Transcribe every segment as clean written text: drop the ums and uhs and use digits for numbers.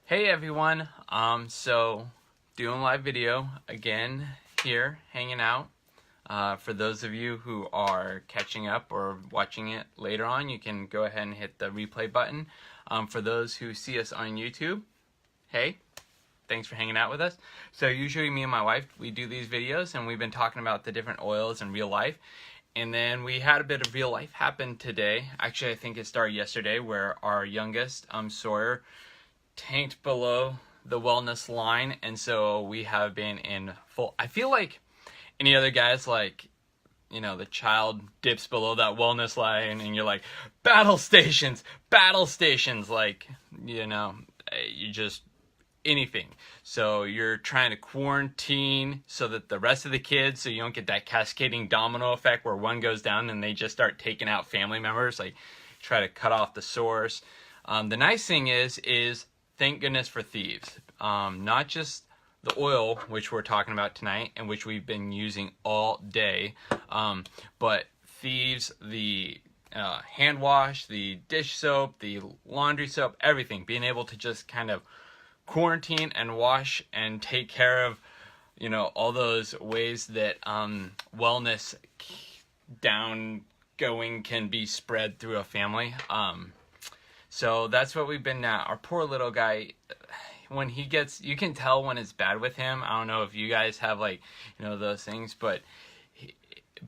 Hey everyone, so doing live video again here, hanging out. For those of you who are catching up or watching it later on, you can go ahead and hit the replay button. For those who see us on YouTube, hey, thanks for hanging out with us. So usually me and my wife, we do these videos and we've been talking about the different oils in real life. And then we had a bit of real life happen today. Actually, I think it started yesterday where our youngest, Sawyer, tanked below the wellness line, and so we have been in full. I feel like any other guys, like, you know, the child dips below that wellness line and you're like, battle stations, like, you know, you just anything. So you're trying to quarantine so that the rest of the kids, so you don't get that cascading domino effect where one goes down and they just start taking out family members, like try to cut off the source. The nice thing is thank goodness for Thieves. Not just the oil, which we're talking about tonight, and which we've been using all day, but Thieves, the hand wash, the dish soap, the laundry soap, everything. Being able to just kind of quarantine and wash and take care of, you know, all those ways that wellness down going can be spread through a family. So that's what we've been now. Our poor little guy, when he gets, you can tell when it's bad with him. I don't know if you guys have, like, you know, those things, but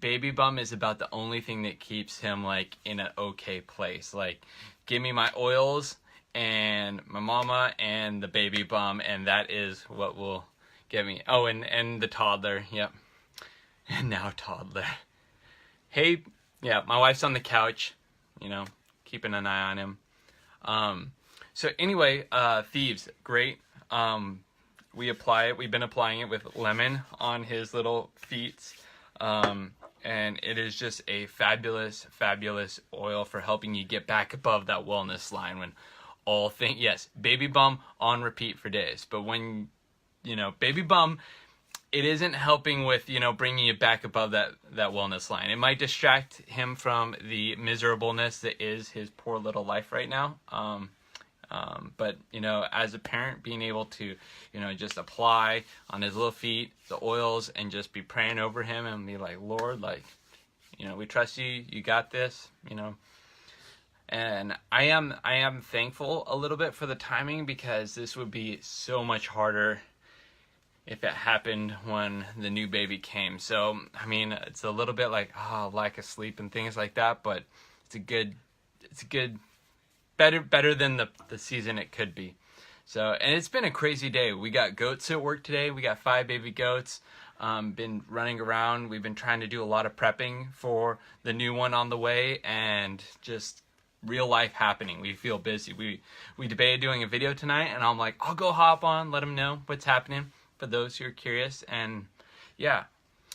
baby bum is about the only thing that keeps him, like, in an okay place. Like, give me my oils and my mama and the baby bum, and that is what will get me. Oh, and the toddler, yep. And now toddler. Hey, yeah, my wife's on the couch, you know, keeping an eye on him. So anyway, Thieves, great. We apply it. We've been applying it with lemon on his little feet. And it is just a fabulous, fabulous oil for helping you get back above that wellness line when all things, yes, baby bum on repeat for days. But when, you know, baby bum, it isn't helping with, you know, bringing you back above that wellness line. It might distract him from the miserableness that is his poor little life right now. But, you know, as a parent, being able to, you know, just apply on his little feet the oils and just be praying over him and be like, Lord, like, you know, we trust you. You got this, you know. And I am thankful a little bit for the timing, because this would be so much harder if it happened when the new baby came. So, I mean, it's a little bit like, lack of sleep and things like that, but it's a good, better than the season it could be. So, and it's been a crazy day. We got goats at work today. We got 5 baby goats. Been running around. We've been trying to do a lot of prepping for the new one on the way, and just real life happening. We feel busy. We debated doing a video tonight, and I'm like, I'll go hop on, let them know what's happening, for those who are curious. And yeah,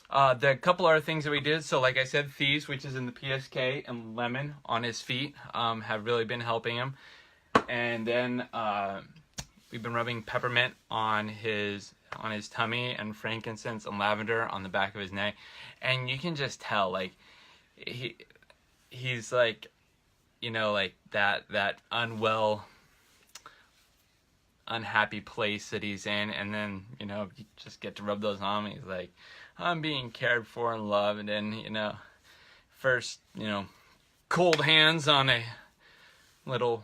the couple other things that we did, so like I said, Thieves, which is in the PSK, and lemon on his feet, have really been helping him. And then we've been rubbing peppermint on his tummy, and frankincense and lavender on the back of his neck, and you can just tell, like, he's like, you know, like that unhappy place that he's in, and then, you know, you just get to rub those on. He's like, I'm being cared for and loved. And then, you know, first, you know, cold hands on a little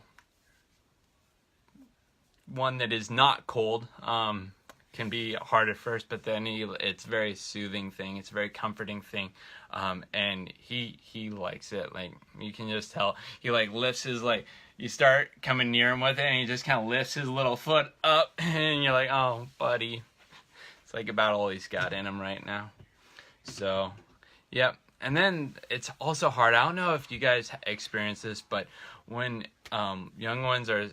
one that is not cold can be hard at first, but then it's a very soothing thing. It's a very comforting thing. And he likes it. Like, you can just tell he, like, lifts his, like, you start coming near him with it, and he just kind of lifts his little foot up, and you're like, oh, buddy. It's like about all he's got in him right now. So, yep. And then it's also hard. I don't know if you guys experience this, but when young ones are,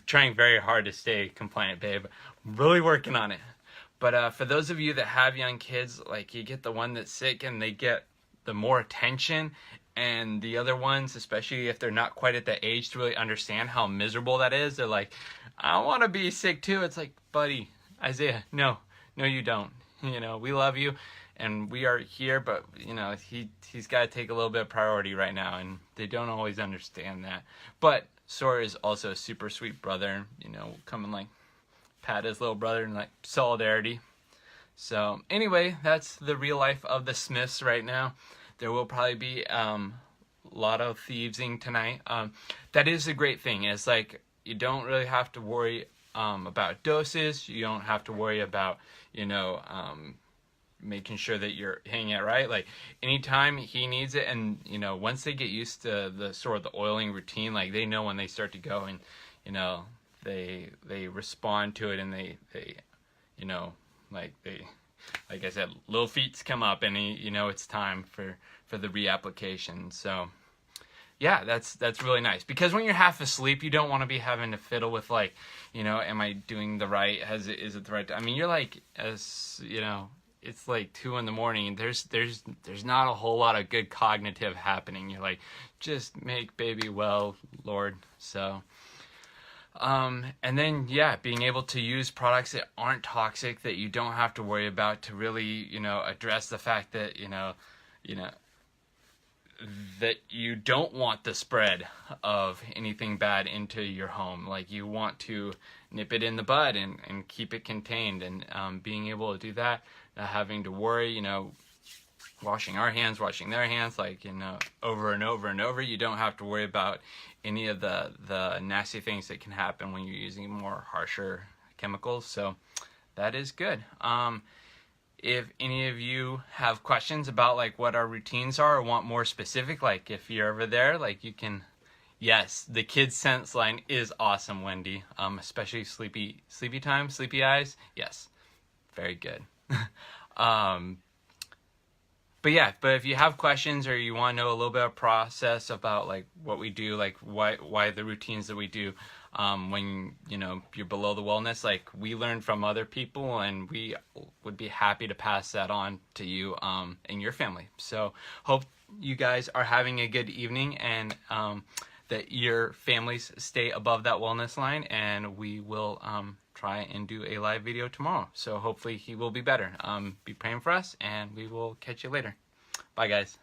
trying very hard to stay compliant, babe. Really working on it. But for those of you that have young kids, like, you get the one that's sick and they get the more attention, and the other ones, especially if they're not quite at the age to really understand how miserable that is, they're like, I want to be sick too. It's like, buddy, Isaiah, no, you don't. You know, we love you and we are here, but, you know, he's got to take a little bit of priority right now, and they don't always understand that. But Sawyer is also a super sweet brother, you know, come and like pat his little brother in like solidarity. So anyway, that's the real life of the Smiths right now. There will probably be a lot of thievesing tonight. That is a great thing. It's like you don't really have to worry about doses. You don't have to worry about, you know, making sure that you're hitting it right. Like anytime he needs it, and you know, once they get used to the sort of the oiling routine, like they know when they start to go, and you know, they respond to it, and they you know, like I said, little feet come up, and you know it's time for the reapplication. So yeah, that's really nice, because when you're half asleep, you don't want to be having to fiddle with like, you know, am I doing the right? Is it the right? I mean, you're like, as you know, it's like 2 a.m. and there's not a whole lot of good cognitive happening. You're like, just make baby well, Lord. So and then yeah, being able to use products that aren't toxic, that you don't have to worry about, to really, you know, address the fact that you know that you don't want the spread of anything bad into your home. Like you want to nip it in the bud and keep it contained, and being able to do that, not having to worry, you know, washing our hands, washing their hands, like, you know, over and over and over. You don't have to worry about any of the nasty things that can happen when you're using more harsher chemicals. So that is good. If any of you have questions about like what our routines are, or want more specific, like if you're over there, like you can, yes, the kids sense line is awesome, Wendy. Especially sleepy time, sleepy eyes. Yes, very good. But yeah, but if you have questions, or you want to know a little bit of process about like what we do, like why the routines that we do, when you know you're below the wellness, like we learn from other people, and we would be happy to pass that on to you and your family. So hope you guys are having a good evening, and that your families stay above that wellness line, and we will try and do a live video tomorrow. So hopefully he will be better. Be praying for us, and we will catch you later. Bye, guys.